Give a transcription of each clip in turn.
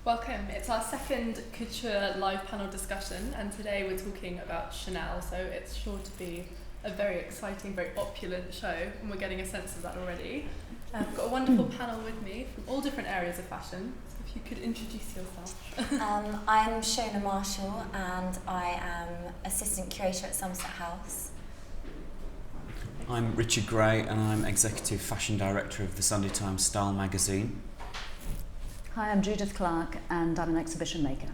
Welcome. It's our second Couture live panel discussion, and today we're talking about Shonagh, so it's sure to be a very exciting, very opulent show, and we're getting a sense of that already. I've got a wonderful panel with me from all different areas of fashion, so if you could introduce yourself. I'm Shonagh Marshall, and I am Assistant Curator at Somerset House. I'm Richard Gray, and I'm Executive Fashion Director of the Sunday Times Style magazine. Hi, I'm Judith Clark, and I'm an exhibition maker.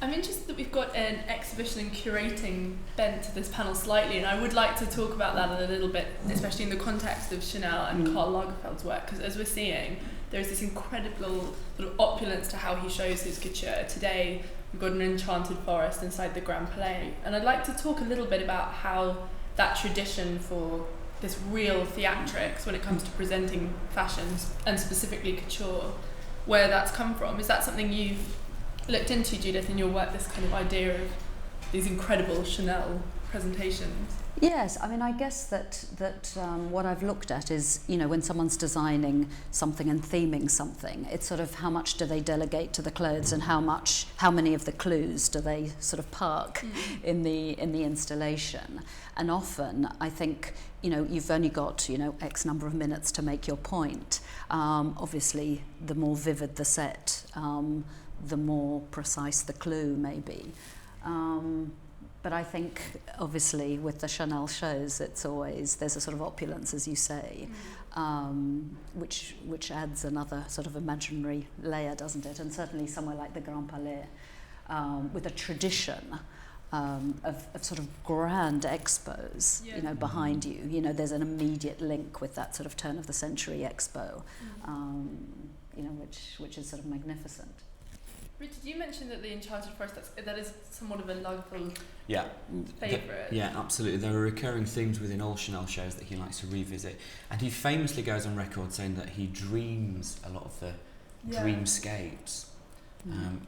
I'm interested that we've got an exhibition and curating bent to this panel slightly, and I would like to talk about that a little bit, especially in the context of Shonagh and Karl Lagerfeld's work, because as we're seeing, there's this incredible sort of opulence to how he shows his couture. Today, we've got an enchanted forest inside the Grand Palais, and I'd like to talk a little bit about how that tradition for this real theatrics when it comes to presenting fashions, and specifically couture, where that's come from. Is that something you've looked into, Judith, in your work, this kind of idea of these incredible Shonagh presentations? Yes, I mean, I guess that what I've looked at is, you know, when someone's designing something and theming something, it's sort of how much do they delegate to the clothes and how many of the clues do they sort of park in the installation. And often, I think, you know, you've only got, you know, X number of minutes to make your point. Obviously, the more vivid the set, the more precise the clue may be. But I think, obviously, with the Shonagh shows, it's always, there's a sort of opulence, as you say, which adds another sort of imaginary layer, doesn't it? And certainly somewhere like the Grand Palais, with a tradition of sort of grand expos, you know, behind you. You know, there's an immediate link with that sort of turn of the century expo, you know, which is sort of magnificent. Richard, you mentioned that the Enchanted Forest, that is somewhat of a Lagerfeld favourite. Yeah, absolutely. There are recurring themes within all Shonagh shows that he likes to revisit. And he famously goes on record saying that he dreams a lot of the dreamscapes.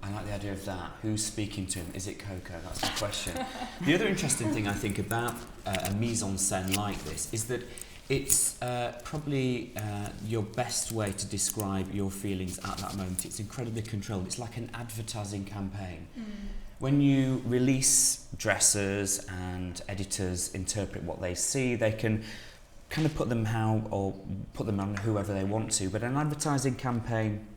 I like the idea of that. Who's speaking to him? Is it Coco? That's the question. The other interesting thing I think about a mise-en-scène like this is that it's probably your best way to describe your feelings at that moment. It's incredibly controlled. It's like an advertising campaign. When you release dressers and editors interpret what they see, they can kind of put them on whoever they want to. But an advertising campaign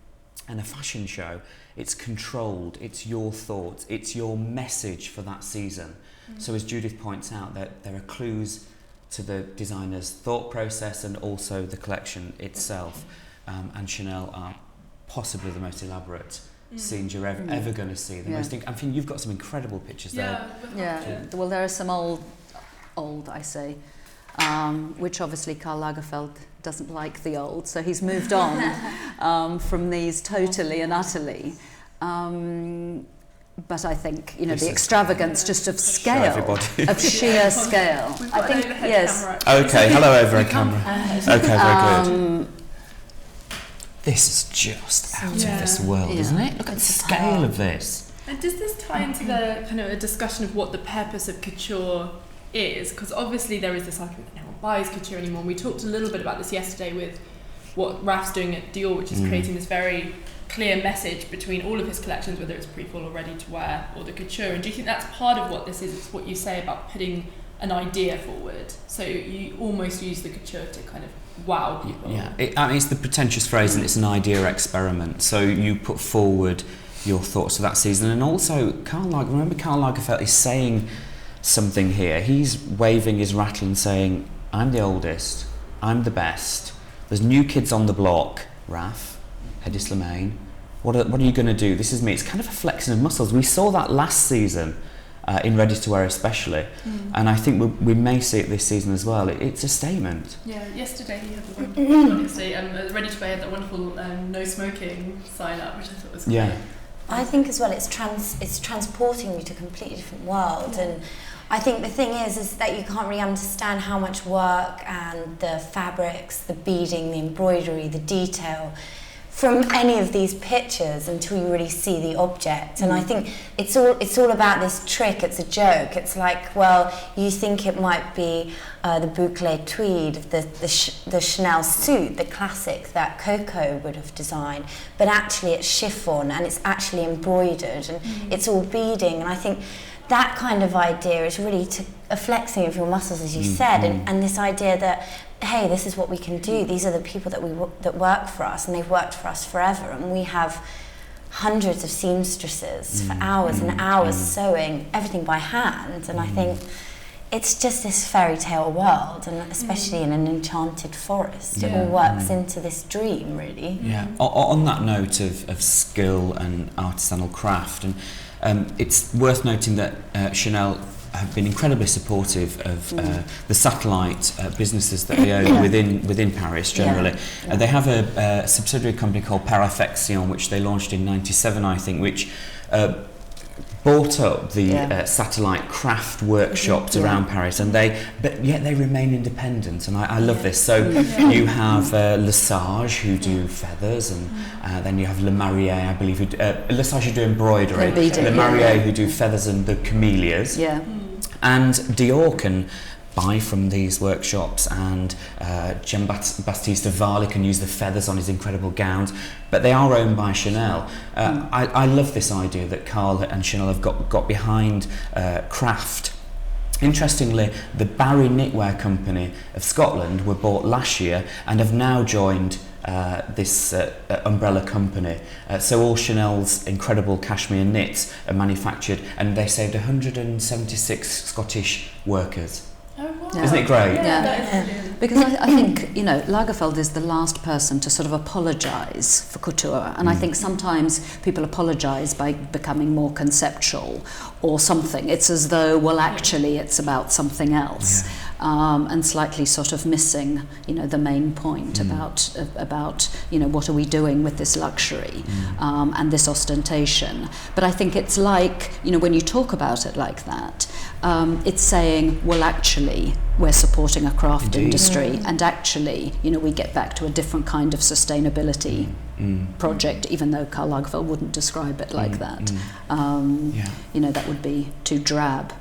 and a fashion show, it's controlled. It's your thoughts. It's your message for that season. So as Judith points out, that there are clues to the designer's thought process and also the collection itself. And Shonagh are possibly the most elaborate scenes you're ever going to see. I think you've got some incredible pictures there. Yeah. Well, there are some old, I say, which obviously Karl Lagerfeld doesn't like the old, so he's moved on from these totally and utterly. But I think, you know, the extravagance just of scale, of sheer scale. I think, yes. Okay, hello over a camera. Okay, very good. This is just out of this world, isn't it? Look at the scale of this. And does this tie into the kind of a discussion of what the purpose of couture is? Because obviously there is this argument that no one buys couture anymore. And we talked a little bit about this yesterday with what Raf's doing at Dior, which is creating this very clear message between all of his collections, whether it's pre-fall or ready to wear or the couture. And do you think that's part of what this is? It's what you say about putting an idea forward. So you almost use the couture to kind of wow people. Yeah, it's the pretentious phrase, and it's an idea experiment. So you put forward your thoughts for that season. And also, Karl Lagerfeld is saying something here. He's waving his rattle and saying, I'm the oldest, I'm the best, there's new kids on the block, Raf, Hedi Slimane, what are you going to do? This is me. It's kind of a flexing of muscles. We saw that last season in Ready to Wear especially, and I think we may see it this season as well. It's a statement. Yeah, yesterday he had Ready to Wear had that wonderful no smoking sign up, which I thought was great. Yeah. I think as well it's transporting you to a completely different world, and I think the thing is that you can't really understand how much work and the fabrics, the beading, the embroidery, the detail from any of these pictures until you really see the object. And I think it's all about this trick. It's a joke. It's like, well, you think it might be the boucle tweed, the Chanel suit, the classic that Coco would have designed, but actually it's chiffon and it's actually embroidered and it's all beading. And I think that kind of idea is really a flexing of your muscles, as you said, and this idea that, hey, this is what we can do. These are the people that work for us, and they've worked for us forever. And we have hundreds of seamstresses for hours and hours sewing everything by hand. And I think it's just this fairy tale world, and especially in an enchanted forest, it all works into this dream, really. Yeah. On that note of skill and artisanal craft, and it's worth noting that Chanel have been incredibly supportive of the satellite businesses that they own within Paris generally. They have a subsidiary company called Parafection, which they launched in '97, I think, which bought up the satellite craft workshops around Paris, and but yet they remain independent, and I love this. So you have Lesage, who do feathers, and then you have Le Marier, I believe, who Lesage who do embroidery, Le Marier who do feathers and the camellias, and Dior can buy from these workshops, and Jean-Baptiste Valli can use the feathers on his incredible gowns, but they are owned by Chanel. I love this idea that Carl and Chanel have got behind craft. Interestingly, the Barry Knitwear Company of Scotland were bought last year and have now joined this umbrella company. So all Chanel's incredible cashmere knits are manufactured, and they saved 176 Scottish workers. Oh, wow. Isn't it great? Yeah, that is brilliant. Because I think, Lagerfeld is the last person to sort of apologise for couture, and I think sometimes people apologise by becoming more conceptual or something. It's as though, well, actually it's about something else, and slightly sort of missing, the main point about what are we doing with this luxury and this ostentation. But I think it's like, when you talk about it like that, it's saying, well, actually, we're supporting a craft industry, and actually, we get back to a different kind of sustainability project, even though Karl Lagerfeld wouldn't describe it like that. That would be too drab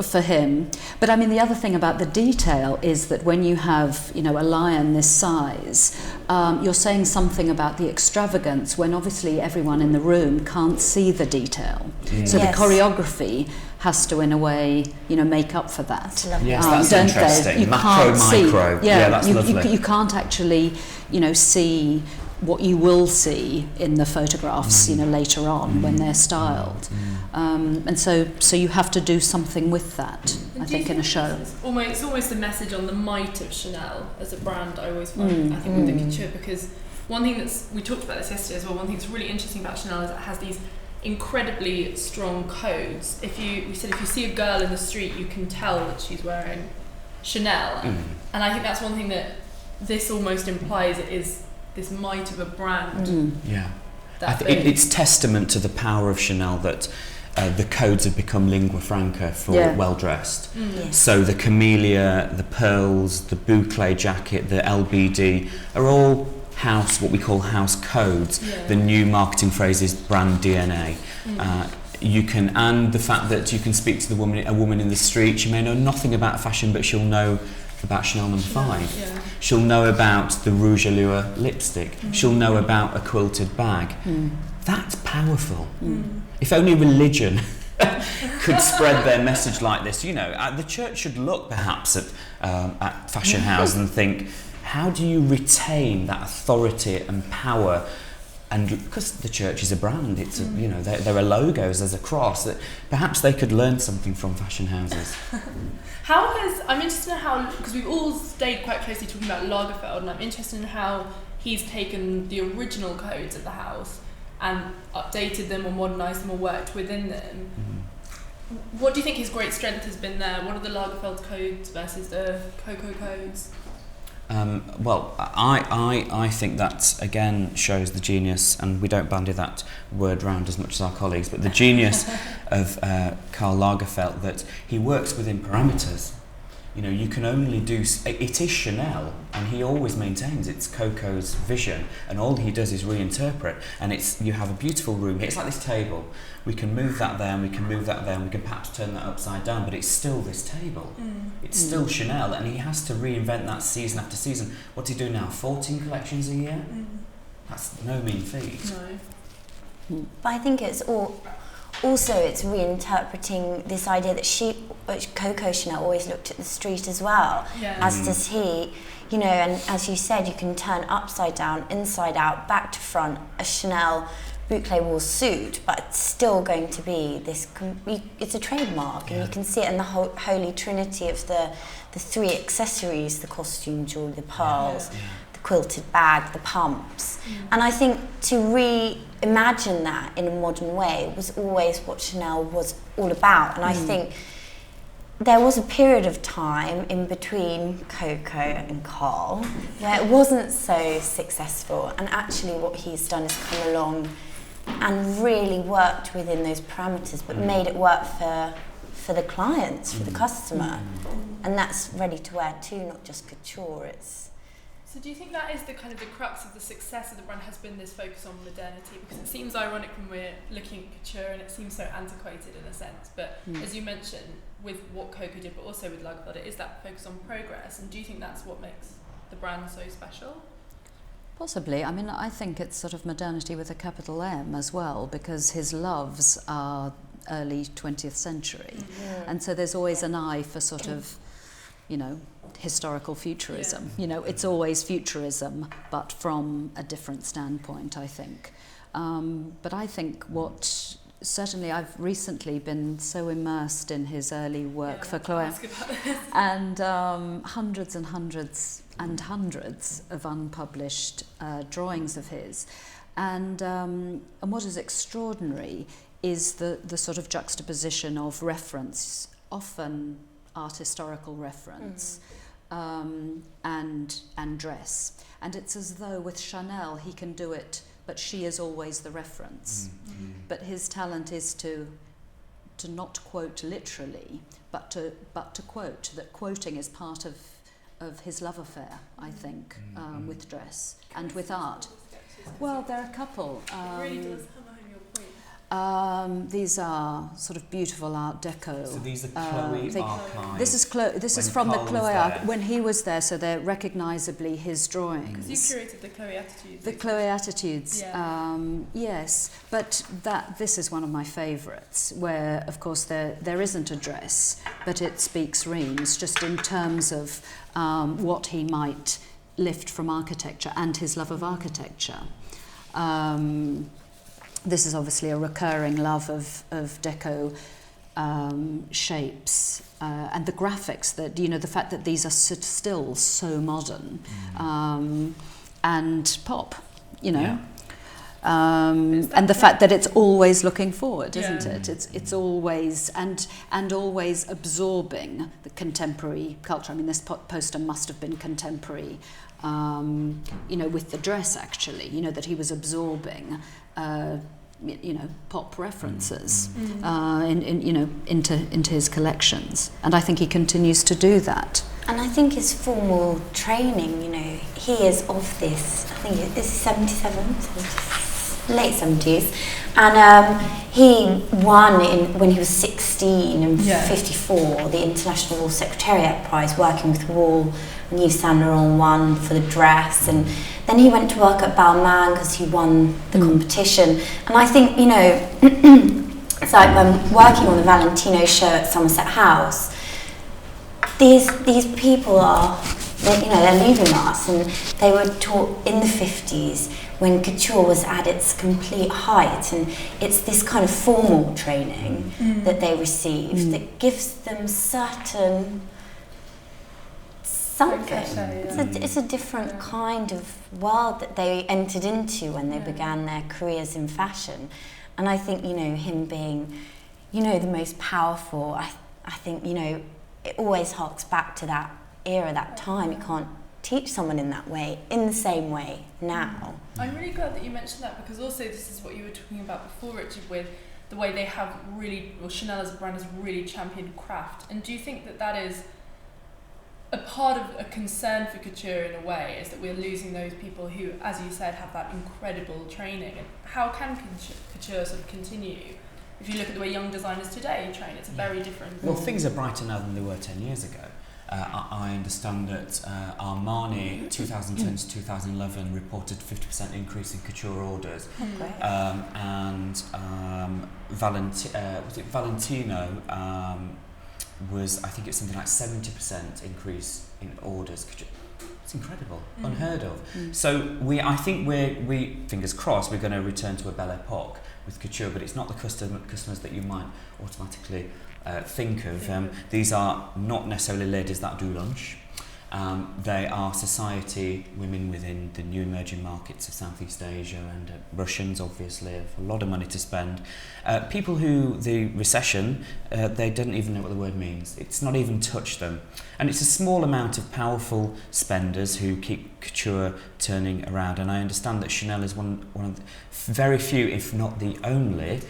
for him. But I mean, the other thing about the detail is that when you have, a lion this size, you're saying something about the extravagance when obviously everyone in the room can't see the detail. So the choreography has to, in a way, make up for that. Yes, that's don't interesting. They? You Macro, can't see. micro. Yeah, that's lovely. You can't actually, see what you will see in the photographs, later on when they're styled. And so you have to do something with that, I think, in a show. It's almost a message on the might of Chanel as a brand, I always find, I think, with the couture, because one thing we talked about this yesterday as well, one thing that's really interesting about Chanel is it has these incredibly strong codes. We said if you see a girl in the street, you can tell that she's wearing Chanel. And I think that's one thing that this almost implies, it is this might of a brand. I think it's testament to the power of Chanel that the codes have become lingua franca for well-dressed. So the camellia, the pearls, the boucle jacket, the LBD are all what we call house codes. The new marketing phrase is brand DNA. And the fact that you can speak to a woman in the street, she may know nothing about fashion, but she'll know about Chanel No. 5. She'll know about the Rouge Allure lipstick. She'll know about a quilted bag. That's powerful. If only religion could spread their message like this. The church should look perhaps at fashion houses and think, how do you retain that authority and power? And because the church is a brand, it's there are logos, there's a cross. That perhaps they could learn something from fashion houses. I'm interested in how, because we've all stayed quite closely talking about Lagerfeld, and I'm interested in how he's taken the original codes of the house and updated them or modernised them or worked within them. What do you think his great strength has been there? What are the Lagerfeld codes versus the Coco codes? Well, I think that again shows the genius, and we don't bandy that word around as much as our colleagues, but the genius of Karl Lagerfeld, that he works within parameters. You know, you can only do, it is Chanel, and he always maintains it's Coco's vision, and all he does is reinterpret, and you have a beautiful room here. It's like this table. We can move that there, and we can move that there, and we can perhaps turn that upside down, but it's still this table. It's still Chanel, and he has to reinvent that season after season. What's he do now, 14 collections a year? That's no mean feat. No. But I think it's also it's reinterpreting this idea that Coco Chanel always looked at the street as well, as does he. You know, and as you said, you can turn upside down, inside out, back to front, a Chanel boucle wool suit, but it's still going to be this, it's a trademark, and you can see it in the holy trinity of the three accessories, the costume, jewelry, the pearls, the quilted bag, the pumps. And I think to reimagine that in a modern way was always what Chanel was all about. And I think there was a period of time in between Coco and Carl where it wasn't so successful, and actually what he's done is come along and really worked within those parameters, but made it work for the clients, for the customer. And that's ready to wear too, not just couture. So do you think that is the kind of the crux of the success of the brand, has been this focus on modernity? Because it seems ironic when we're looking at couture and it seems so antiquated in a sense, but as you mentioned, with what Coco did, but also with Lagerfeld, it is that focus on progress. And do you think that's what makes the brand so special? Possibly. I mean, I think it's sort of modernity with a capital M as well, because his loves are early 20th century. And so there's always an eye for sort of, you know, historical futurism. You know, it's always futurism, but from a different standpoint, I think. But I think certainly I've recently been so immersed in his early work for Chloe, and hundreds and hundreds and hundreds of unpublished drawings of his. And what is extraordinary is the sort of juxtaposition of reference, often art historical reference, and dress. And it's as though with Chanel he can do it, but she is always the reference. But his talent is to not quote literally, but to quote. That quoting is part of his love affair, I think, with dress and with art. Well, there are a couple. It really does hammer home your point. These are sort of beautiful Art Deco. So these are Chloe archives. This is from the Chloe archive when he was there, so they're recognisably his drawings. Because you curated the Chloe Attitudes. The Chloe Attitudes, yes. But this is one of my favourites, where of course there isn't a dress, but it speaks reams, just in terms of what he might lift from architecture and his love of architecture. This is obviously a recurring love of deco shapes and the graphics, that, you know, the fact that these are still so modern and pop, you know. And the fact that it's always looking forward, isn't it? It's always and always absorbing the contemporary culture. I mean, this poster must have been contemporary, you know, with the dress actually. You know, that he was absorbing, you know, pop references, you know, into his collections, and I think he continues to do that. And I think his formal training, you know, he is of this. I think this is 77. Late 70s, and he won when he was 16 in 54 the International Wool Secretariat Prize, working with wool, and Yves Saint Laurent won for the dress, and then he went to work at Balmain because he won the competition. And I think, you know, it's like when working on the Valentino show at Somerset House, these people are, you know, they're leaving us, and they were taught in the 50s when couture was at its complete height, and it's this kind of formal training that they received that gives them certain something. It's a different kind of world that they entered into when they began their careers in fashion. And I think, you know, him being, you know, the most powerful, I think, you know, it always harks back to that era, that time. You can't teach someone in that way, in the same way now. I'm really glad that you mentioned that, because also this is what you were talking about before, Richard, with the way they have really, or Chanel as a brand has really championed craft. And do you think that is a part of a concern for couture in a way is that we're losing those people who, as you said, have that incredible training. And how can couture sort of continue? If you look at the way young designers today train, it's a very different... Well, things are brighter now than they were 10 years ago. I understand that Armani 2010 to 2011 reported 50% increase in couture orders. And Valentino was, I think it's something like 70% increase in orders. It's incredible, unheard of. So I think we fingers crossed, we're going to return to a belle epoque with couture, but it's not the customers that you might automatically think of. These are not necessarily ladies that do lunch. They are society women within the new emerging markets of Southeast Asia, and Russians obviously have a lot of money to spend. People who the recession, they didn't even know what the word means. It's not even touched them. And it's a small amount of powerful spenders who keep couture turning around. And I understand that Chanel is one of the very few, if not the only,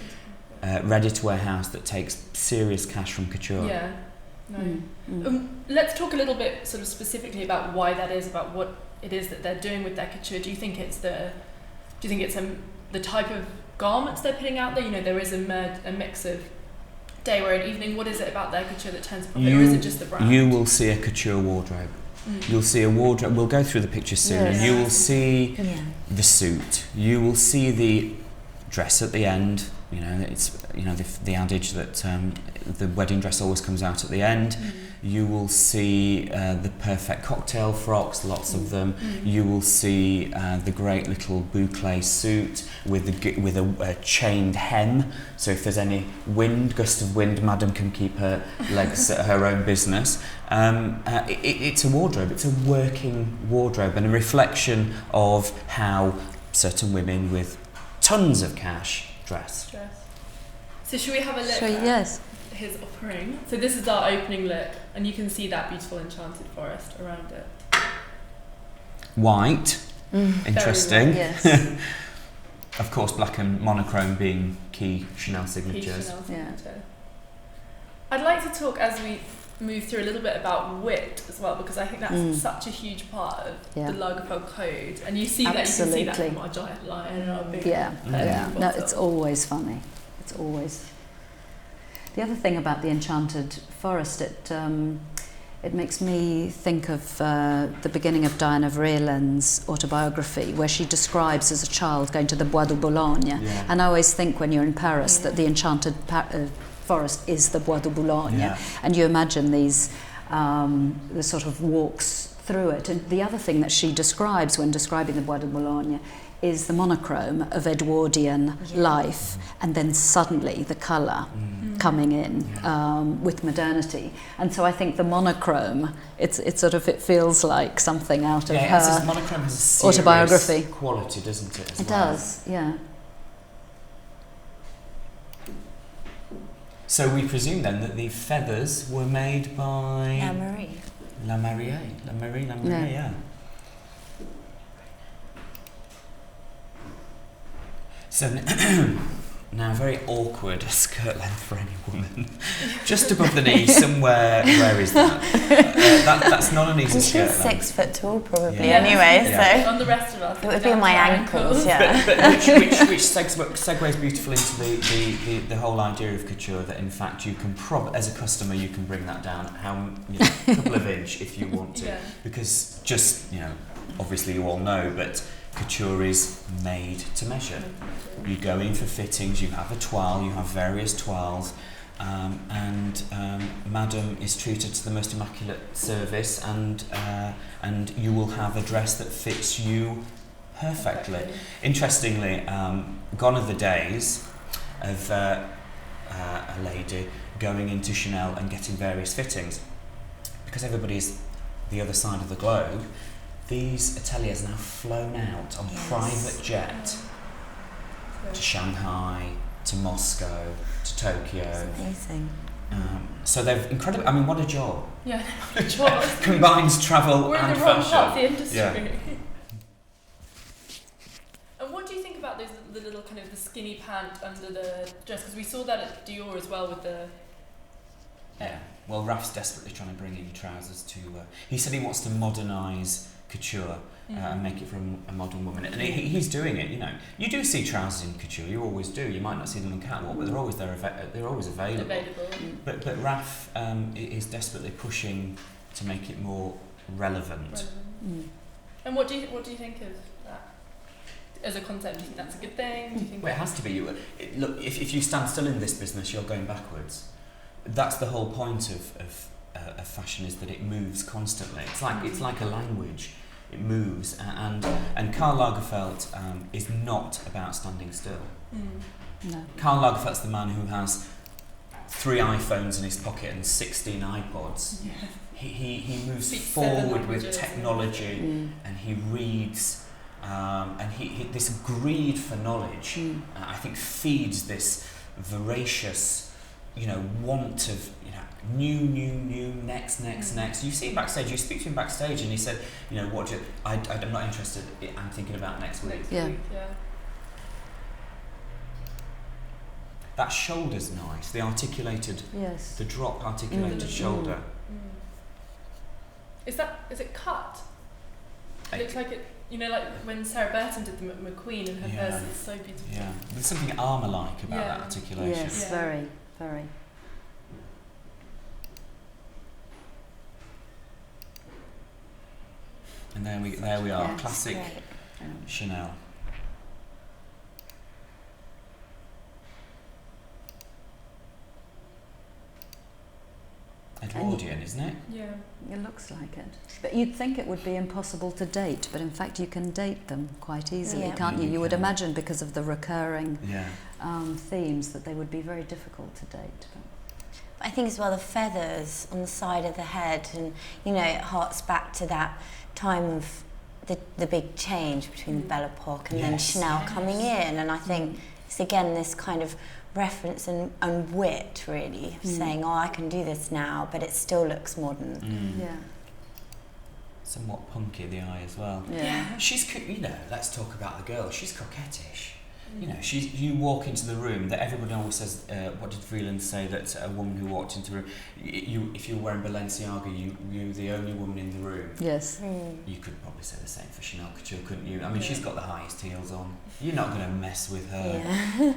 ready-to-wear house that takes serious cash from couture. Yeah. No. Let's talk a little bit sort of specifically about why that is, about what it is that they're doing with their couture. Do you think it's the type of garments they're putting out there? You know, there is a mix of day wear and evening. What is it about their couture that turns popular, or is it just the brand? You will see a couture wardrobe. You'll see a wardrobe. We'll go through the pictures soon, and you will see the suit. You will see the dress at the end. You know, it's the adage that the wedding dress always comes out at the end. You will see the perfect cocktail frocks, lots of them. You will see the great little boucle suit with a chained hem. So if there's any gust of wind, Madam can keep her legs at her own business. It's a wardrobe. It's a working wardrobe and a reflection of how certain women with tons of cash dress. So should we have a look Yes. at his offering? So this is our opening look, and you can see that beautiful enchanted forest around it. White, interesting. Yes. Of course, black and monochrome being key Chanel signatures. I'd like to talk as we move through a little bit about wit as well, because I think that's such a huge part of the Lagerfeld code, and you see that from our giant lion and our big No, it's always funny. It's always. The other thing about the enchanted forest, it makes me think of the beginning of Diana Vreeland's autobiography, where she describes as a child going to the Bois de Boulogne. And I always think when you're in Paris that the enchanted forest is the Bois de Boulogne, and you imagine these the sort of walks through it. And the other thing that she describes when describing the Bois de Boulogne is the monochrome of Edwardian life, and then suddenly the colour coming in with modernity. And so I think the monochrome, it feels like something out of her monochrome has a serious autobiography quality, doesn't it? It does, yeah. So we presume then that the feathers were made by La Marie, yeah. So now, very awkward skirt length for any woman. Just above the knee, somewhere. Where is that? That's not an easy skirt length. She's 6 foot tall, probably. Anyway, so on the rest of us, it would be my ankles. But which segues beautifully into the whole idea of couture. That in fact you can as a customer you can bring that down a couple of inch if you want to, because obviously you all know, but couture is made to measure. You go in for fittings, you have a toile, you have various toiles, and Madam is treated to the most immaculate service, and you will have a dress that fits you perfectly. Interestingly, gone are the days of a lady going into Chanel and getting various fittings, because everybody's the other side of the globe. These ateliers are now flown out on private jet to Shanghai, to Moscow, to Tokyo. It's amazing. So they've incredible. I mean, what a job! Yeah, Combines travel We're and in the wrong fashion. part of the industry. Yeah. And what do you think about the little kind of the skinny pant under the dress? Because we saw that at Dior as well with the Yeah. Well, Raf's desperately trying to bring in trousers to... he said he wants to modernise couture and make it for a modern woman. And he's doing it, you know. You do see trousers in couture, you always do. You might not see them on catwalk, but they're always there. They're always available. But Raf is desperately pushing to make it more relevant. And what do you think of that as a concept? Do you think that's a good thing? Do you think Well, it has to be. Look, if you stand still in this business, you're going backwards. That's the whole point of fashion, is that it moves constantly. It's like a language. It moves, and Karl Lagerfeld is not about standing still. No. Karl Lagerfeld's the man who has 3 iPhones in his pocket and 16 iPods. Yeah. He moves forward with technology, and he reads, and he this greed for knowledge, I think, feeds this voracious, you know, want of, you know, new, next. You see him backstage, you speak to him backstage, and he said, you know, I'm not interested, I'm thinking about next week. Yeah. That shoulder's nice, the articulated, the drop articulated shoulder. Is it cut? It looks like it, you know, like when Sarah Burton did the McQueen and her purse, it's so beautiful. Yeah, there's something armour-like about that articulation. Yes, very, very. And there we are, classic great. Chanel. Edwardian, isn't it? Yeah. It looks like it. But you'd think it would be impossible to date, but in fact you can date them quite easily, can't you? You would imagine, because of the recurring themes, that they would be very difficult to date. I think as well the feathers on the side of the head, and you know, it harks back to that time of the big change between the Belle Epoque and then Chanel coming in, and I think it's again this kind of reference and wit, really, of saying, oh, I can do this now, but it still looks modern. Yeah. Somewhat punky, the eye as well. Yeah. She's, you know, let's talk about the girl. She's coquettish. You know, you walk into the room, that everybody always says, what did Vreeland say, that a woman who walked into a room, if you were wearing Balenciaga, you were the only woman in the room. Yes. You could probably say the same for Chanel Couture, couldn't you? I mean, she's got the highest heels on. You're not going to mess with her. Yeah.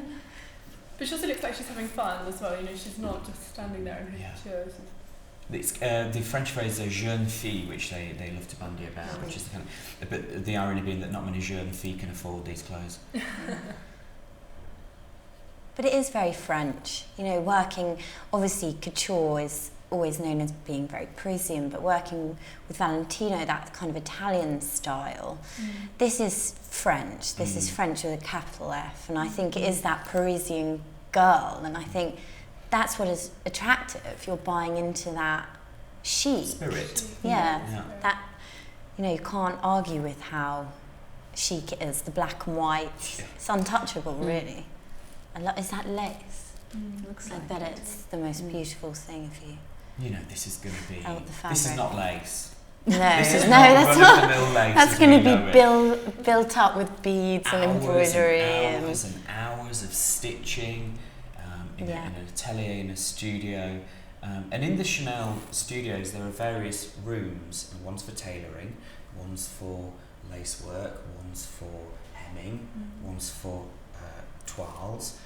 But she also looks like she's having fun as well, you know, she's not just standing there in her couture. It's the French phrase jeune fille, which they love to bandy about, which is the kind of, but the irony being that not many jeune filles can afford these clothes. But it is very French, you know, working, obviously couture is always known as being very Parisian, but working with Valentino, that kind of Italian style, this is French, this is French with a capital F, and I think it is that Parisian girl, and I think that's what is attractive. You're buying into that chic. Spirit. Yeah, that, you know, you can't argue with how chic it is, the black and white, it's untouchable, really. Is that lace? Looks I like bet it's the most beautiful thing if you... You know, this is going to be... felt the fabric. This is not lace. No, That's not. Lace, That's going to be built up with beads and embroidery. And hours of stitching in an atelier, in a studio. And in the Chanel studios, there are various rooms. And one's for tailoring, one's for lace work, one's for hemming, one's for toiles.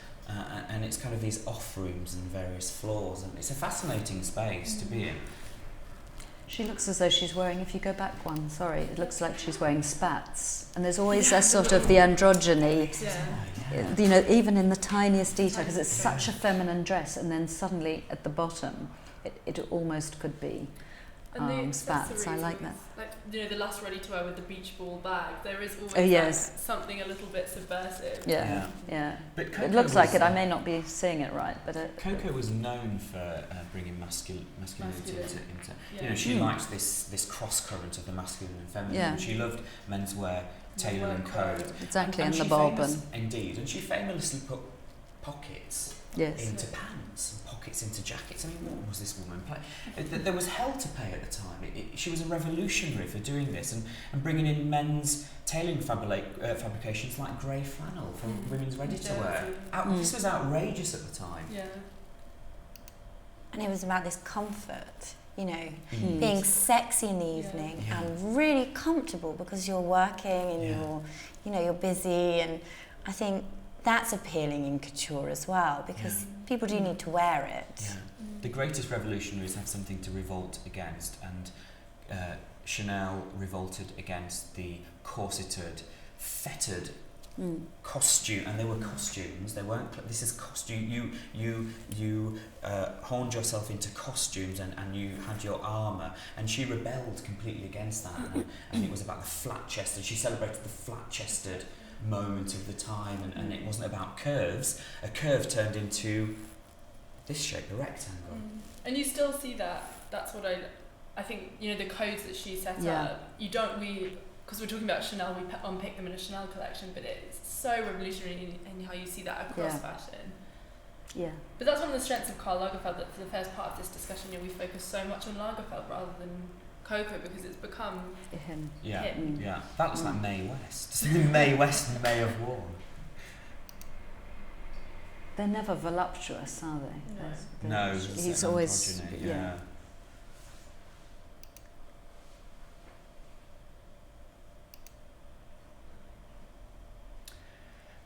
And it's kind of these off rooms and various floors, and it's a fascinating space to be in. She looks as though she's wearing, if you go back one, sorry, it looks like she's wearing spats. And there's always a sort of the androgyny, you know, even in the tiniest detail, because it's such a feminine dress, and then suddenly at the bottom, it almost could be spats. I like that. Like, you know, the last ready to wear with the beach ball bag, there is always something a little bit subversive. Yeah. But It looks like it. I may not be seeing it right, but Coco was known for bringing masculinity into you know, she liked this cross current of the masculine and feminine. Yeah. And she loved menswear, tailor and code. Exactly, and she the bobbin. Indeed, and she famously put pockets into pants and pockets into jackets. I mean, what was this woman playing? There was hell to pay at the time. She was a revolutionary for doing this and bringing in men's tailoring fabrications like grey flannel from women's ready-to-wear. This was outrageous at the time. Yeah. and it was about this comfort, you know, being sexy in the evening and really comfortable because you're working and you're busy, and I think that's appealing in couture as well because people do need to wear it. Yeah. The greatest revolutionaries have something to revolt against, and Chanel revolted against the corseted, fettered costume, and they were costumes. They weren't. This is costume. You honed yourself into costumes, and you had your armour. And she rebelled completely against that. And it was about the flat-chested. She celebrated the flat-chested moment of the time, and it wasn't about curves. A curve turned into this shape, a rectangle. And you still see that. That's what I think. You know, the codes that she set up. You don't really. Because we're talking about Chanel, we unpick them in a Chanel collection, but it's so revolutionary in how you see that across fashion. Yeah. But that's one of the strengths of Karl Lagerfeld, that for the first part of this discussion, we focus so much on Lagerfeld rather than Coco, because it's become him. Yeah, him. yeah. That looks like Mae West. Mae West and May have worn. They're never voluptuous, are they? No. He's always... Yeah.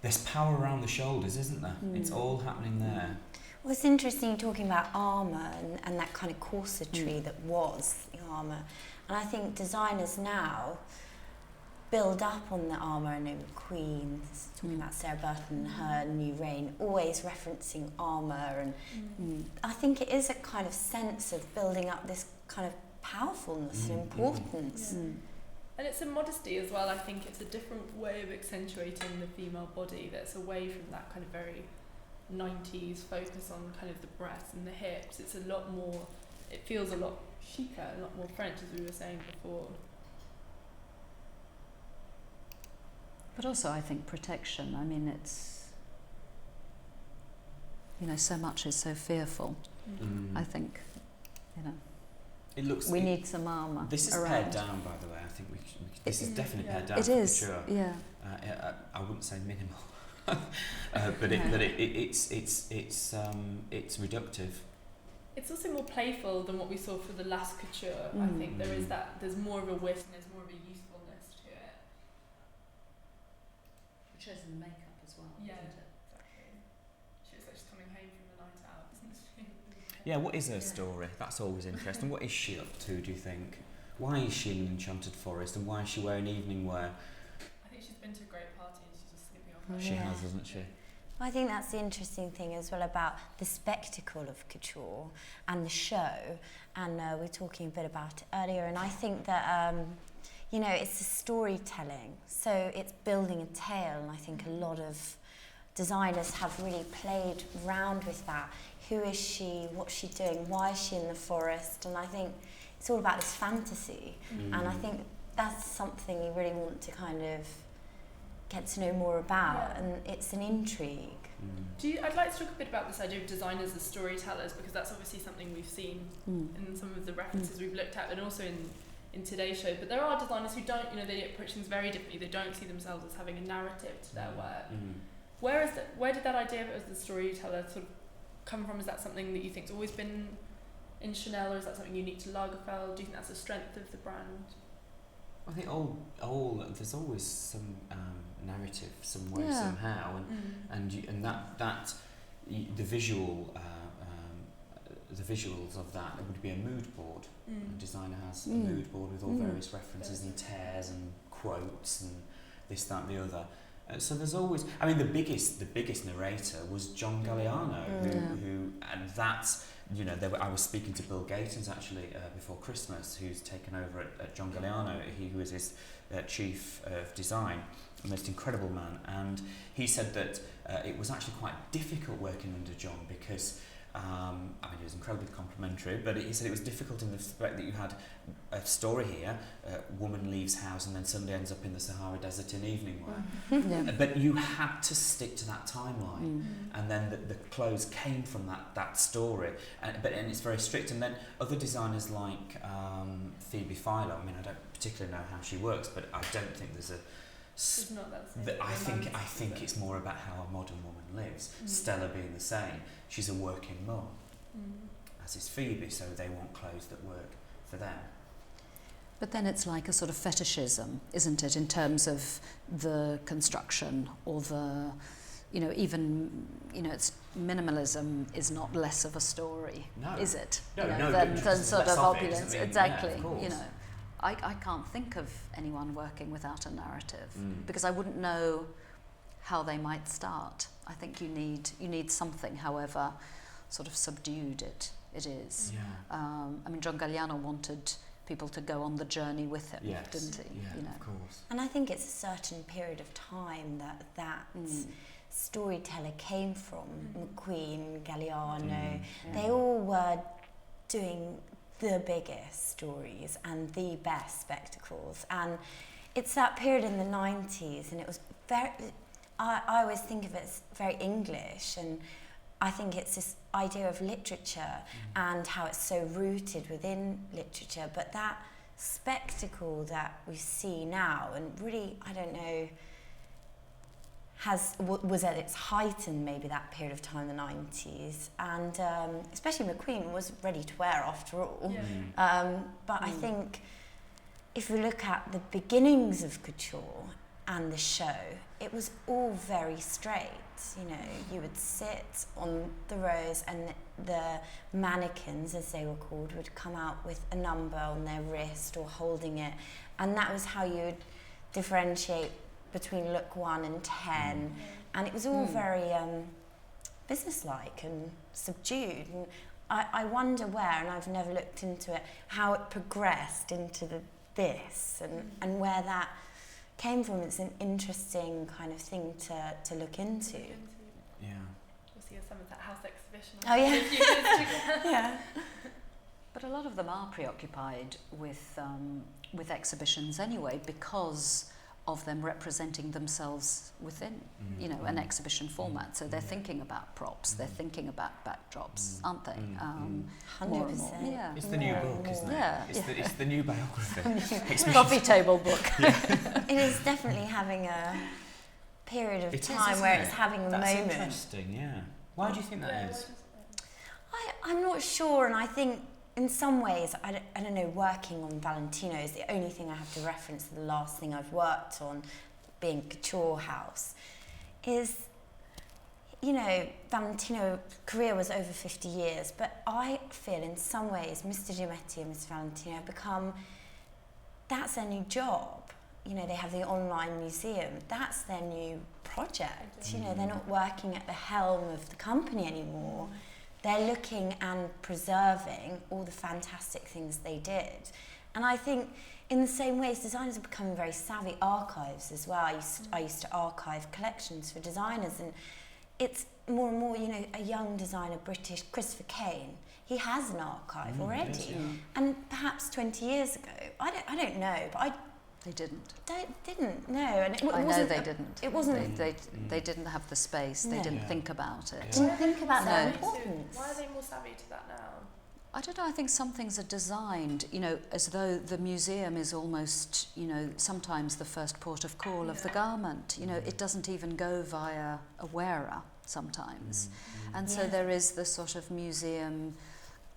There's power around the shoulders, isn't there? It's all happening there. Well, it's interesting talking about armour and that kind of corsetry that was the armour. And I think designers now build up on the armour, and the Queen, talking about Sarah Burton and her new reign, always referencing armour. And I think it is a kind of sense of building up this kind of powerfulness and importance. And it's a modesty as well. I think it's a different way of accentuating the female body that's away from that kind of very 90s focus on kind of the breasts and the hips. It's a lot more, it feels a lot chicer, a lot more French, as we were saying before. But also I think protection. I mean, it's, you know, so much is so fearful. I think, you know. It looks. We need some armour. This is around. pared down, by the way. I think this is definitely pared down. It is. Couture. Yeah. I wouldn't say minimal, but it's reductive. It's also more playful than what we saw for the last couture. I think there is that. There's more of a wit and there's more of a usefulness to it. It shows in the makeup as well. Yeah, exactly. She looks like she's coming home from the night out, isn't she? Yeah, what is her story? That's always interesting. What is she up to, do you think? Why is she in an enchanted forest, and why is she wearing evening wear? I think she's been to a great party and she's just slipping off. She has, hasn't she? I think that's the interesting thing as well about the spectacle of couture and the show, and we were talking a bit about it earlier, and I think that you know, it's the storytelling, so it's building a tale, and I think a lot of designers have really played around with that. Who is she? What's she doing? Why is she in the forest? And I think it's all about this fantasy, and I think that's something you really want to kind of get to know more about, and it's an intrigue. I'd like to talk a bit about this idea of designers as storytellers, because that's obviously something we've seen in some of the references we've looked at, and also in today's show. But there are designers who don't, you know, they approach things very differently. They don't see themselves as having a narrative to their work. Where did that idea of the storyteller sort of come from? Is that something that you think's always been in Chanel, or is that something unique to Lagerfeld? Do you think that's a strength of the brand? I think there's always some narrative, some way, somehow, and that the visuals of that would be a mood board. A designer has a mood board with all various references and tears and quotes and this, that, and the other. So there's always, I mean, the biggest narrator was John Galliano, who and that's, you know, I was speaking to Bill Gatons actually before Christmas, who's taken over at John Galliano. He was his chief of design, a most incredible man, and he said that it was actually quite difficult working under John because I mean, he was incredibly complimentary, but he said it was difficult in the respect that you had a story here, a woman leaves house and then suddenly ends up in the Sahara Desert in evening wear. But you had to stick to that timeline, and then the clothes came from that story, and it's very strict. And then other designers like Phoebe Philo, I mean, I don't particularly know how she works, but I don't think there's a It's not that same. I think it's more about how a modern woman lives. Stella being the same. She's a working mum. as is Phoebe, so they want clothes that work for them. But then it's like a sort of fetishism, isn't it, in terms of the construction or the, you know, even, you know, it's minimalism is not less of a story, No. is it? No, you know, no, than just sort less of of it, opulence. doesn't mean- Exactly. yeah, of course. You know, I can't think of anyone working without a narrative because I wouldn't know how they might start. I think you need something, however sort of subdued it is. Yeah. I mean, John Galliano wanted people to go on the journey with him, Yes. didn't he? Yeah, You know. of course. And I think it's a certain period of time that storyteller came from. McQueen, Galliano, they all were doing the biggest stories and the best spectacles. And it's that period in the 90s, and it was very, I always think of it as very English, and I think it's this idea of literature and how it's so rooted within literature, but that spectacle that we see now, and really, I don't know, was at its height in maybe that period of time, the 90s, and especially McQueen was ready to wear after all. But I think if we look at the beginnings of couture and the show, it was all very straight. You know, you would sit on the rows and the mannequins, as they were called, would come out with a number on their wrist or holding it, and that was how you would differentiate between look 1 and 10, and it was all very businesslike and subdued. And I wonder where, and I've never looked into it, how it progressed into this and where that came from. It's an interesting kind of thing to look into. Yeah. We'll see some of that house exhibition. Oh yeah. Yeah. But a lot of them are preoccupied with exhibitions anyway, because of them representing themselves within, you know, an exhibition format. So they're thinking about props, they're thinking about backdrops, aren't they? 100%. Yeah. It's the new book, isn't it? Yeah. It's the new biography. Coffee table book. It is definitely having a period of It is, time isn't where it? it's having a That's moment. interesting, yeah. Why do you think that is? I'm not sure, and I think in some ways, I don't know, working on Valentino is the only thing I have to reference to the last thing I've worked on, being Couture House, is, you know, Valentino career was over 50 years, but I feel in some ways Mr. Giametti and Mr. Valentino have become, that's their new job. You know, they have the online museum, that's their new project. You know, they're not working at the helm of the company anymore. They're looking and preserving all the fantastic things they did. And I think in the same ways, designers are becoming very savvy archives as well. I used to archive collections for designers, and it's more and more, you know, a young designer, British, Christopher Kane, he has an archive already. And perhaps 20 years ago, I don't know, but They didn't. didn't know. And it I know wasn't they didn't. It wasn't. They didn't have the space. They No. didn't think about it. Didn't think about their No. importance. Why are they more savvy to that now? I don't know, I think some things are designed, you know, as though the museum is almost, you know, sometimes the first port of call of the garment. You know, it doesn't even go via a wearer sometimes. And so there is the sort of museum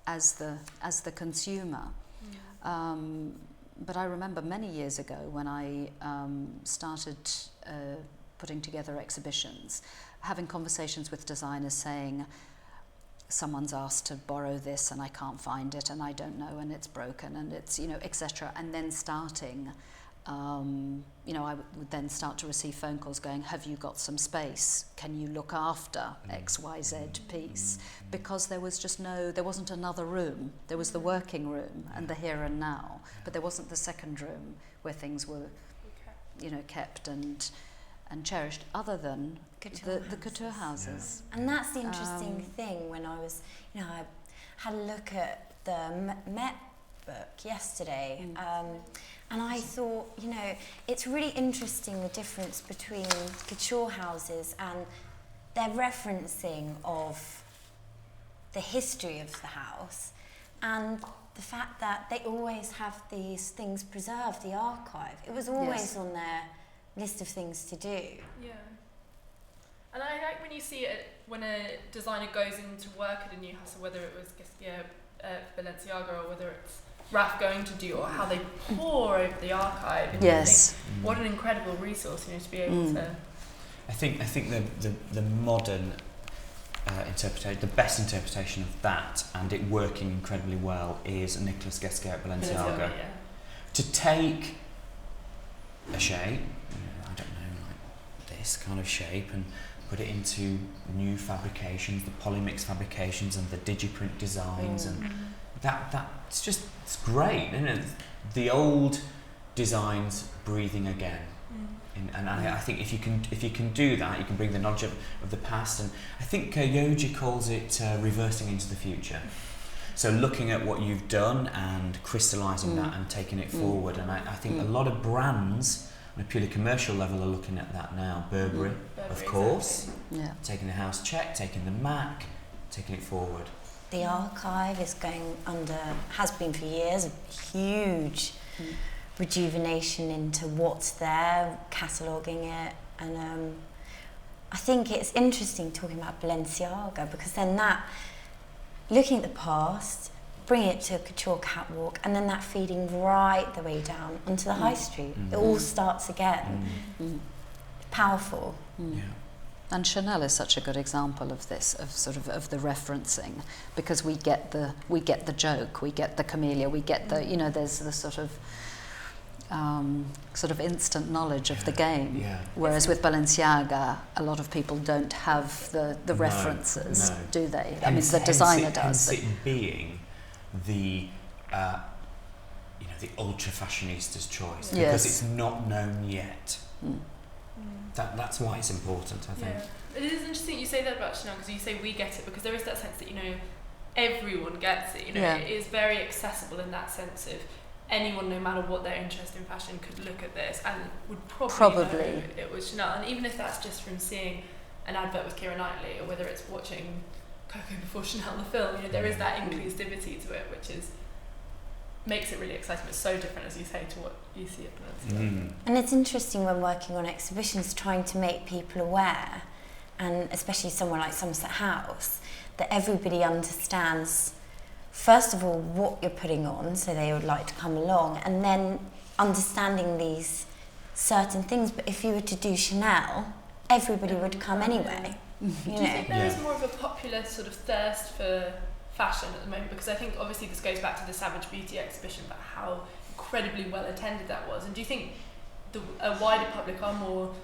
as the consumer. But I remember many years ago when I started putting together exhibitions, having conversations with designers saying, someone's asked to borrow this and I can't find it and I don't know and it's broken and it's, you know, etc. And then starting, you know, I would then start to receive phone calls going, have you got some space? Can you look after XYZ piece? Because there was just there wasn't another room. There was the working room and the here and now, but there wasn't the second room where things were, you know, kept and cherished, other than the couture houses. And that's the interesting thing. When I was, you know, I had a look at the Met book yesterday, and I thought, you know, it's really interesting the difference between couture houses and their referencing of the history of the house and the fact that they always have these things preserved, the archive. It was always on their list of things to do. Yeah. And I like when you see it, when a designer goes into work at a new house, or whether it was Balenciaga or whether it's Raf going to do, or how they pour over the archive. And Yes. you think, what an incredible resource, to be able to. I think the modern interpretation, the best interpretation of that, and it working incredibly well, is Nicolas Guesquet at Balenciaga. To take a shape, I don't know, like this kind of shape, and put it into new fabrications, the polymix fabrications and the digiprint designs, and it's great, isn't it? The old designs breathing again. And I think if you can do that, you can bring the knowledge of the past, and I think Yoji calls it reversing into the future. So looking at what you've done and crystallising that and taking it forward, and I think a lot of brands on a purely commercial level are looking at that now. Burberry, of course, taking the house check, taking the Mac, taking it forward. The archive is has been for years, a huge rejuvenation into what's there, cataloguing it, and I think it's interesting talking about Balenciaga, because then that, looking at the past, bringing it to a couture catwalk, and then that feeding right the way down onto the high street. It all starts again. Powerful. Yeah. And Shonagh is such a good example of this, of the referencing, because we get the joke, we get the camellia, we get the, there's the sort of instant knowledge of the game. Yeah. Whereas with Balenciaga, a lot of people don't have the references, do they? I mean, the designer does. Hence it being the the ultra fashionista's choice, because it's not known yet. That's why it's important, I think. Yeah. It is interesting you say that about Shonagh, because you say we get it, because there is that sense that everyone gets it. It is very accessible in that sense of anyone, no matter what their interest in fashion, could look at this and would probably know it was Shonagh. And even if that's just from seeing an advert with Keira Knightley, or whether it's watching Coco before Chanel the film, there is that inclusivity to it, which makes it really exciting. It's so different, as you say, to what you see at Balenciaga. And it's interesting when working on exhibitions, trying to make people aware, and especially somewhere like Somerset House, that everybody understands, first of all, what you're putting on, so they would like to come along, and then understanding these certain things. But if you were to do Chanel, everybody would come anyway. Do you think there is more of a popular sort of thirst for fashion at the moment? Because I think obviously this goes back to the Savage Beauty exhibition, but how incredibly well attended that was. And do you think a wider public are more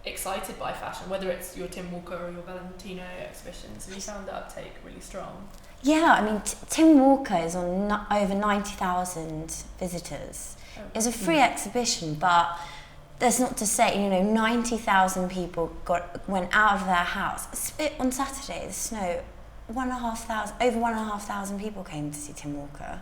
excited by fashion, whether it's your Tim Walker or your Valentino exhibitions? Have you found the uptake really strong? Yeah, I mean, Tim Walker is on over 90,000 visitors. It was a free exhibition, but that's not to say, 90,000 people went out of their house. On Saturday, the snow, over 1,500 people came to see Tim Walker.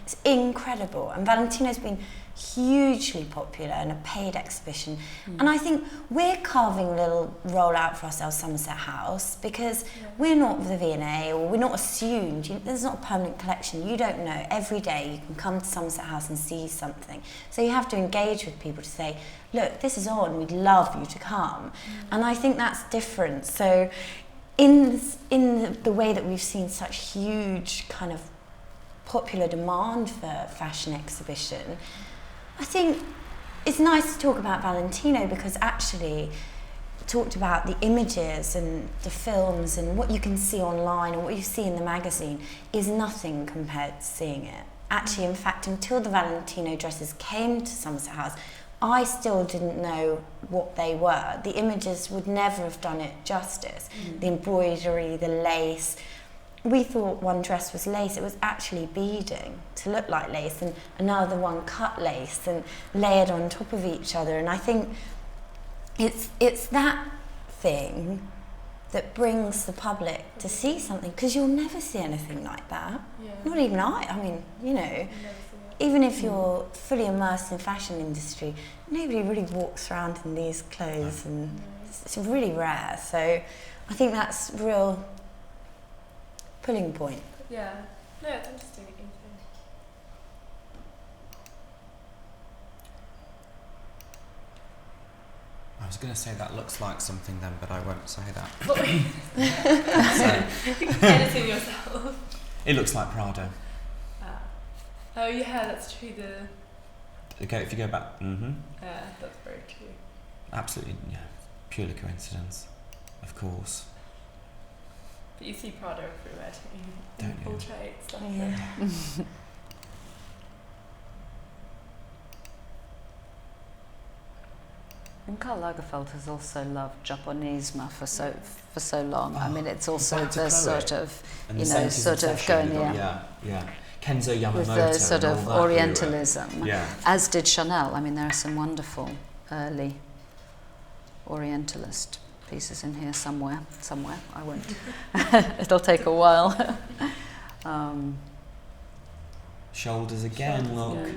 It's incredible. And Valentino's been hugely popular in a paid exhibition. And I think we're carving a little role out for ourselves, Somerset House, because we're not the V&A, or we're not assumed. There's not a permanent collection. You don't know. Every day you can come to Somerset House and see something. So you have to engage with people to say, look, this is on, we'd love you to come. And I think that's different. So in the way that we've seen such huge kind of popular demand for fashion exhibition, I think it's nice to talk about Valentino, because actually talked about the images and the films and what you can see online and what you see in the magazine is nothing compared to seeing it. Actually, in fact, until the Valentino dresses came to Somerset House, I still didn't know what they were. The images would never have done it justice. The embroidery, the lace. We thought one dress was lace. It was actually beading to look like lace, and another one cut lace and layered on top of each other. And I think it's that thing that brings the public to see something, because you'll never see anything like that. Not even I mean, even if you're fully immersed in the fashion industry, nobody really walks around in these clothes, and it's really rare. So I think that's a real pulling point. Yeah. No, it's interesting. I was going to say that looks like something then, but I won't say that. Editing yourself. It looks like Prada. Oh yeah, that's true. If you go back, Yeah, that's very true. absolutely, yeah, purely coincidence, of course. But you see Prada everywhere, Don't you? All traits. Like Yeah. And Karl Lagerfeld has also loved Japonisme for so long. I mean, it's also back to the Chloe. sort of, And you the know, 70s sort of obsession going, with all- yeah. Kenzo Yamamoto. with the sort and of all that era. Orientalism, Yeah. as did Shonagh. I mean, there are some wonderful early Orientalist pieces in here somewhere. I won't. It'll take a while. Shoulders again, look. Yeah.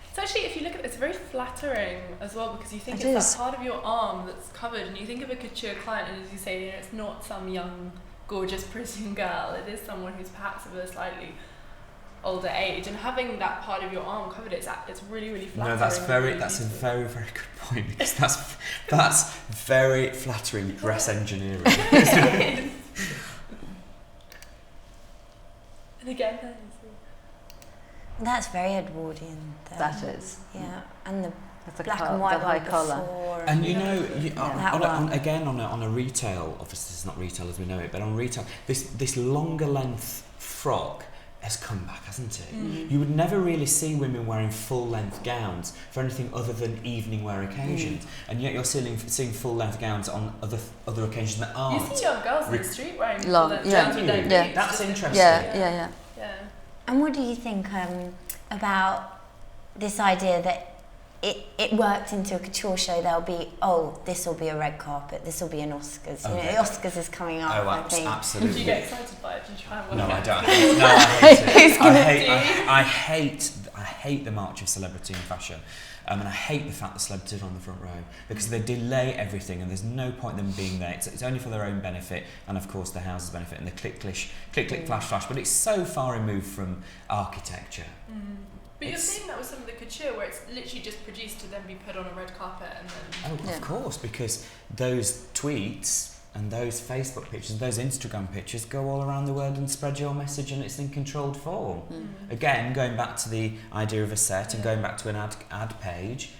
It's actually, if you look at it, it's very flattering as well, because you think It it's is. that part of your arm that's covered, and you think of a couture client, and as you say, you know, it's not some young, gorgeous Parisian girl. It is someone who's perhaps of a slightly older age, and having that part of your arm covered, it's really, really flattering. No, that's and very. really That's a beautiful. very, very good point, because that's very flattering dress engineering. And again, That's very Edwardian. Though. That is. Yeah, and the That's a black col- and white the high one collar. before. And you know, That one. again on a retail, obviously this is not retail as we know it, but on retail, this longer length frock has come back, hasn't it? Mm. You would never really see women wearing full length gowns for anything other than evening wear occasions, and yet you're seeing full length gowns on other occasions that you aren't. see young girls in the street wearing Long, full-length yeah. gowns with no Yeah. boots, That's just in- interesting. Yeah. Yeah. And what do you think about this idea that it worked into a couture show? There'll be, this will be a red carpet, this will be an Oscars. You know, the Oscars is coming up, I think. Do Absolutely. you get excited by it? Do you try and work No, I out? don't. No, I hate it. gonna I hate the march of celebrity in fashion. And I hate the fact that celebrities are on the front row, because they delay everything and there's no point in them being there. It's only for their own benefit and of course the house's benefit and the click, flash, flash. But it's so far removed from architecture. Mm. But you're It's- seeing that with some of the couture, where it's literally just produced to then be put on a red carpet and then. Oh, Yeah. of course, because those tweets and those Facebook pictures, those Instagram pictures go all around the world and spread your message, and it's in controlled form. Mm. Again, going back to the idea of a set and going back to an ad page,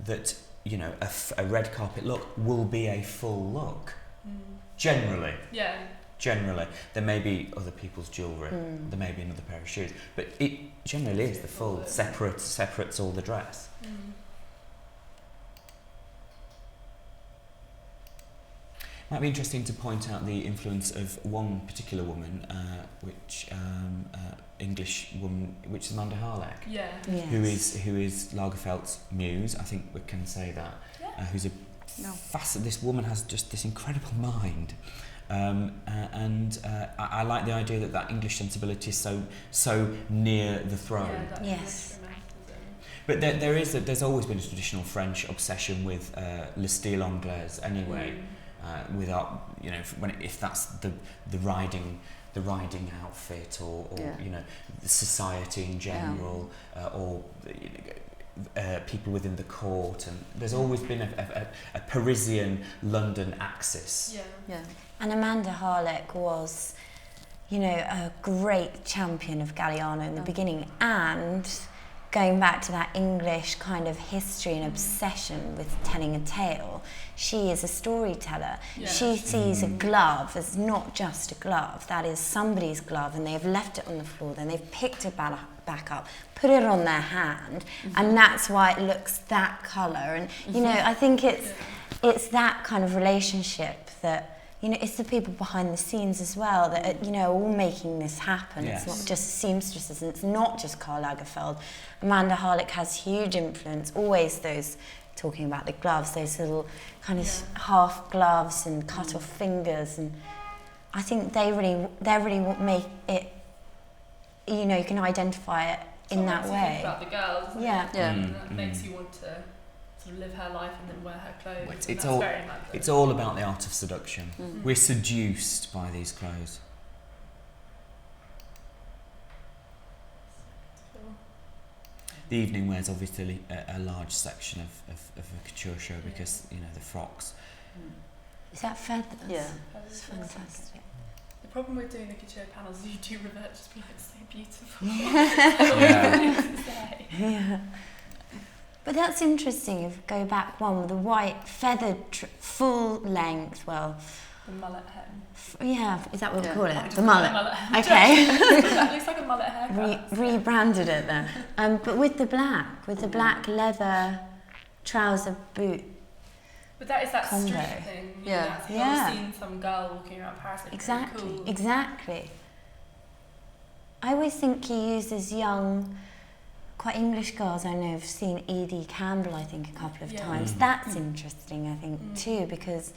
that, you know, a red carpet look will be a full look. Mm. Generally. Yeah. Generally. There may be other people's jewellery, there may be another pair of shoes, but it generally is the full, separates all the dress. Mm. Might be interesting to point out the influence of one particular woman, which English woman, which is Amanda Harleck, Yeah. Yes. who is Lagerfeld's muse. I think we can say that. Yeah. Who's a this woman has just this incredible mind, I like the idea that English sensibility is so near the throne. Yeah, that Yes. But there's always been a traditional French obsession with le style anglaise anyway. Without, you know, if that's the riding outfit or you know, the society in general, or you know, people within the court, and there's always been a Parisian London axis. Yeah. And Amanda Harleck was, you know, a great champion of Galliano in the beginning, and going back to that English kind of history and obsession with telling a tale, she is a storyteller. Yeah. She sees a glove as not just a glove, that is somebody's glove, and they have left it on the floor, then they've picked it back up, put it on their hand, and that's why it looks that colour. And, you know, I think it's that kind of relationship that, you know, it's the people behind the scenes as well that are, you know, all making this happen. Yes. It's not just seamstresses, and it's not just Karl Lagerfeld. Amanda Harleck has huge influence, always those, talking about the gloves, those little kind of half gloves and cut off fingers, and I think they really make it, you know, you can identify it in that Sometimes you think way. about the girls, isn't Yeah. it? Yeah. And that makes you want to sort of live her life and then wear her clothes. Well, it's and that's all- very much It's all about the art of seduction. Mm. We're seduced by these clothes. The evening wear is obviously a large section of a couture show because, you know, the frocks. Is that feathers? Yeah. It's fantastic. The problem with doing the couture panels is you do revert to being like, it's so beautiful. Yeah. But that's interesting. If we go back one with the white feathered full length, well, The mullet hem. yeah, is that what we call it? I just The call it mullet. hem. Okay. That looks like a mullet haircut. Rebranded it there. But with the black leather trouser boot. But that is that combo. street thing. You know, Yeah. that's, Yeah. I've seen some girl walking around Paris looking Exactly. really cool. Exactly. I always think he uses young, quite English girls. I know I've seen Edie Campbell, I think, a couple of times. That's interesting, I think, too, because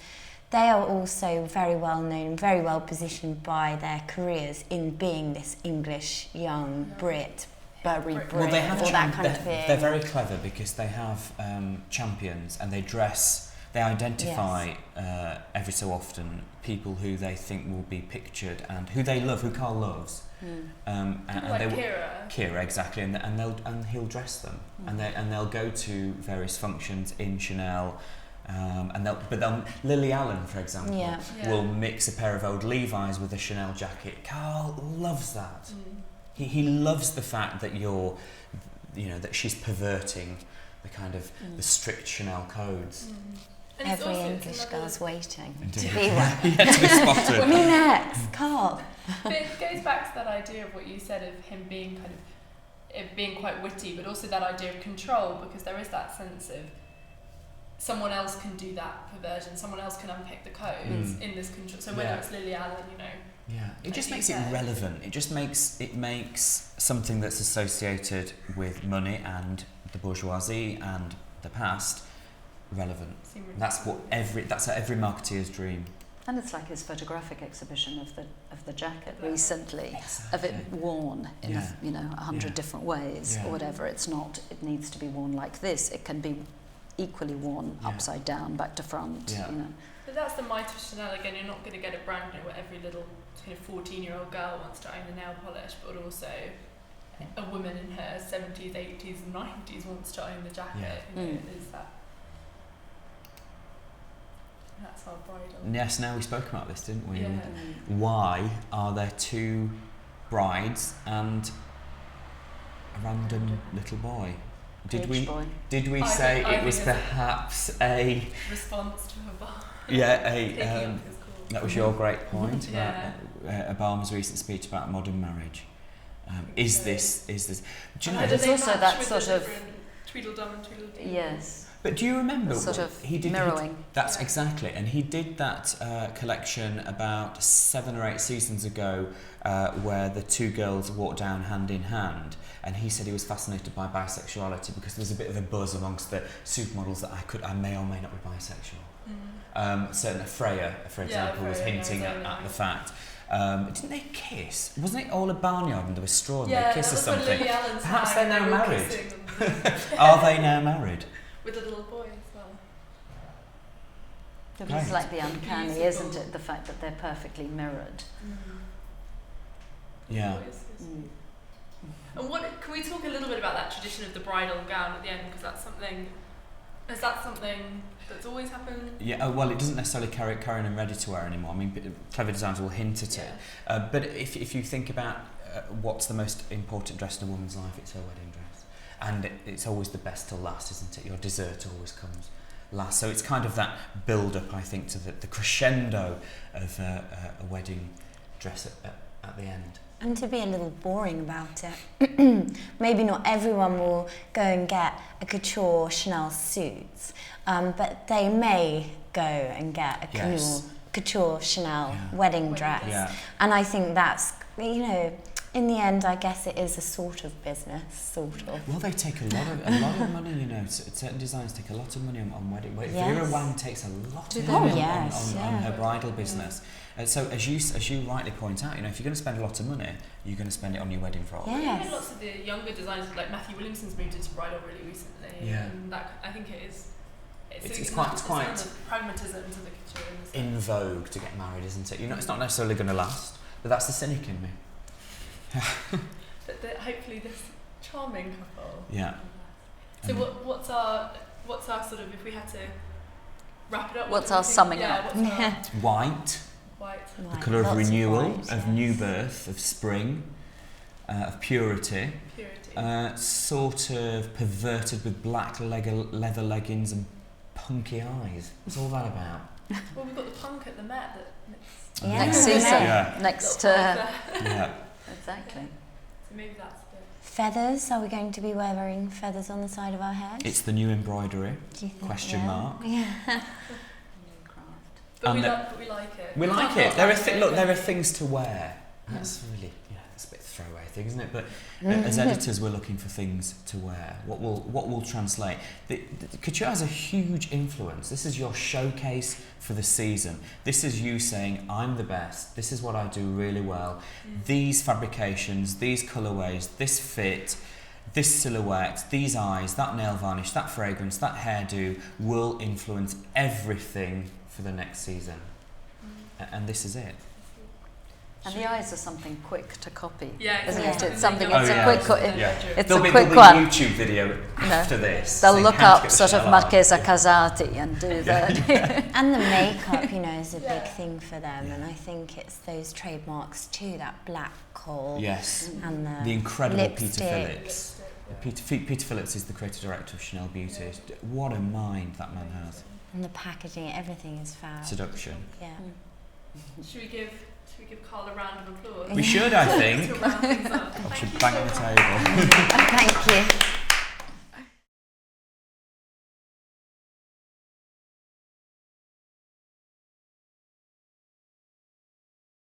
they are also very well known, very well positioned by their careers in being this English young Brit, Bury Brit, Well, they have all that kind of thing. they're very clever because they have champions and they dress. They identify every so often people who they think will be pictured and who they love, who Carl loves. And Like they Kira. exactly, and he'll dress them, and they'll go to various functions in Chanel, but Lily Allen, for example, Yeah. will mix a pair of old Levi's with a Chanel jacket. Carl loves that. He loves the fact that that she's perverting the kind of the strict Chanel codes. And it's Every also, English it's another- girl's waiting Indeed. to be one. To be spotted. Me next, Carl. But it goes back to that idea of what you said of him being kind of it being quite witty, but also that idea of control, because there is that sense of someone else can do that perversion, someone else can unpick the codes in this control. So whether it's Lily Allen, Yeah, it just like makes you it said. relevant. It makes something that's associated with money and the bourgeoisie and the past relevant. seem really That's cool. that's every marketeer's dream. And it's like his photographic exhibition of the jacket Yeah. recently, of it worn in Yeah. 100 Yeah. different ways Yeah. or whatever. It needs to be worn like this. It can be equally worn Yeah. upside down, back to front. Yeah. But that's the might of Chanel again. You're not going to get a brand new where every little kind of 14-year-old girl wants to own a nail polish, but also a woman in her 70s, 80s, and 90s wants to own the jacket. Yeah. It is that. That's our bridal. Yes, now we spoke about this, didn't we? Yeah. Why are there two brides and a random little boy? Did Page boy. we I say think- I it was think it's perhaps a Response to a bar. picking up His call. that was your great point Yeah. about Obama's recent speech about modern marriage. Is this? Do you know? And There's also that with sort the of- different Tweedledum and Tweedledee. Yes. But do you remember Sort what of he did? mirroring. That's Yeah. exactly, and he did that collection about 7 or 8 seasons ago, where the two girls walked down hand in hand, and he said he was fascinated by bisexuality because there was a bit of a buzz amongst the supermodels that I may or may not be bisexual. So Freya, for example, was Freya, hinting yeah, at the fact. Didn't they kiss? Wasn't it all a barnyard and there was straw and Yeah, they kissed or that was when something? Lily Allen's Perhaps time, they're now they were married. kissing Are they now married? with a little boy as well. It's Right. like the uncanny, Beautiful. isn't it? The fact that they're perfectly mirrored. Yeah. And what can we talk a little bit about that tradition of the bridal gown at the end, because that's something. Is that something that's always happened? Yeah, well, it doesn't necessarily carry on in ready-to-wear anymore. I mean, clever designers will hint at it. But if you think about what's the most important dress in a woman's life, it's her wedding dress. And it's always the best till last, isn't it? Your dessert always comes last. So it's kind of that build-up, I think, to the crescendo of a wedding dress at the end. And to be a little boring about it, maybe not everyone will go and get a couture Chanel suit, but they may go and get a Yes. couture Chanel Yeah. wedding Wedding dress. Yeah. And I think that's, in the end, I guess it is a sort of business, sort of. Well, they take a lot of money, certain designers take a lot of money on wedding. Vera Yes. Wang takes a lot Do of they? money Oh, yes, on her yeah. bridal business. So as you rightly point out, if you're going to spend a lot of money, you're going to spend it on your wedding frocks. Yeah. Even lots of the younger designers, like Matthew Williamson's moved into bridal really recently. Yeah. And that, I think it is. It's not- quite- it's quite kind of pragmatism to the couture. In vogue to get married, isn't it? It's not necessarily going to last, but that's the cynic in me. But hopefully this charming couple. Yeah. So what's our sort of, if we had to wrap it up? What's our summing up? What's our White. white? The colour of Lots renewal, white, of yes. new birth, of spring, of purity. Purity. Sort of perverted with black leather leggings and punky eyes. What's all that about? Well, we've got the punk at the Met that Yeah. Next season, Yeah. next little punk there. Yeah. exactly. So maybe that's the Feathers? Are we going to be wearing feathers on the side of our heads? It's the new embroidery. Do you think? Question yeah. mark. Yeah. but we And like it. We like it. There are things to wear. That's really, it's a bit throwaway thing, isn't it? But as editors, we're looking for things to wear. What will translate? The couture has a huge influence. This is your showcase for the season. This is you saying, I'm the best. This is what I do really well. These fabrications, these colourways, this fit, this silhouette, these eyes, that nail varnish, that fragrance, that hairdo will influence everything for the next season. And this is it. And the eyes are something quick to copy, Yeah, isn't exactly. it? It's something. Oh, It's yeah. a quick. It's There'll a be quick a one. YouTube video after this. They'll saying look how to up get sort of Shonagh. Marchesa Casati and do that. And the makeup, is a Yeah. big thing for them, and I think it's those trademarks too, that black kohl Yes. and The incredible lipstick. Peter Phillips. Peter Phillips is the creative director of Chanel Beauty. What a mind that man has. And the packaging, everything is fab. Seduction. Yeah. Should we give Carl a round of applause? We should, I think. To round things up. I should Thank you bang so on the much. table. Thank you.